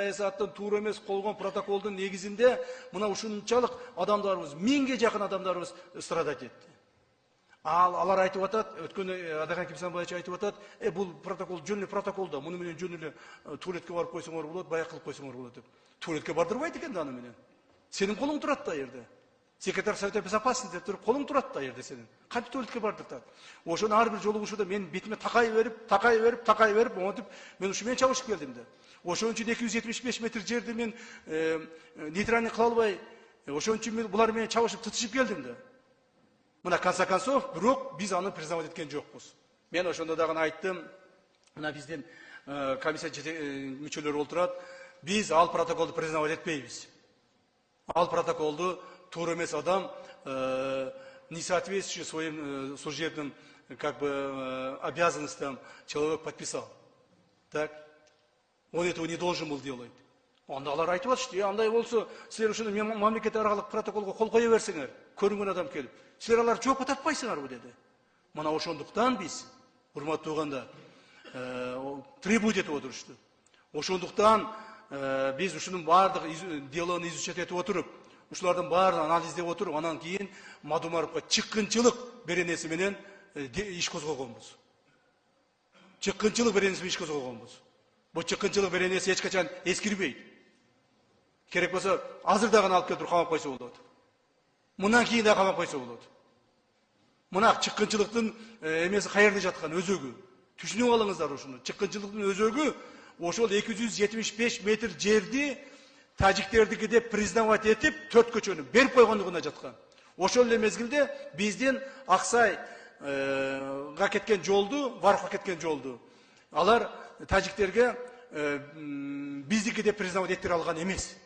саясаттын туура эмес колгон протоколдун негизинде мына ушунчалык адамдарыбыз, 1000ге жакын адамдарыбыз страдать этти. Алар айтып атат, өткөн Адакан Кимсанбаевич айтып атат, бул протокол жөн эле протокол да, муну менен жөн эле туалетке барып койсоңор болот, баяк кылып койсоңор болот деп. Туалетке бардырбайт экен да аны менен. Сенин колуң турат да жерде. Секретарь Совета Безопасности деп туруп, колуң турат да жерде сенин. Кантип туалетке бардыртат? Ошону ар бир жолугушууда мен бетиме такай берип, монтип, мен ушу менен чабышып келдим да. Ошон үчүн 275 метр жерди мен нейтральный кыла албай, ошон үчүн булар менен чабышып тытышып келдим да. Мына конца концов, бирок биз аны признавать эткен жокпуз. Мен ошондо дагы айттым, мына биздин комиссия мүчөлөрү олтурат, биз ал протоколду признавать этпейбиз. Ал протоколду туура эмес адам не соответствующий своим служебным обязанностям человек подписал. Так? Он этого не должен был делать. Анда алар айтып атышты, андай болсо, силер ушуну мамлекет аралык протоколго кол кое берсеңер, көрүнгөн адам келип, силер алар жоопко тартпайсыңарбы деди. Мына ошондуктан биз, урматтуу туугандар, требовать этип отурушту. Ошондуктан биз ушунун баардык делону изучать этип отуруп, ушулардын баарын анализдеп отуруп, анан кийин Мадумаровго чыккынчылык беренеси менен иш козгогонбуз. Чыккынчылык беренеси менен иш козгогонбуз. Бул чыккынчылык беренеси эч качан эскирбейт. Керек болсо, азыр дагы алып келип камап койсо болот. Мындан кийин да камап койсо болот. Мына чыккынчылыктын эмеси каерде жаткан өзөгү. Түшүнүп алыңыздар ушуну. Чыккынчылыктын өзөгү ошол 275 метр жерди тажиктердики деп признавать этип, 4 көчөнү берип койгондугуна жаткан. Ошол эле мезгилде биздин Аксайга кеткен жолду, Варфка кеткен жолду алар тажиктерге биздики деп признавать еттире алган эмес.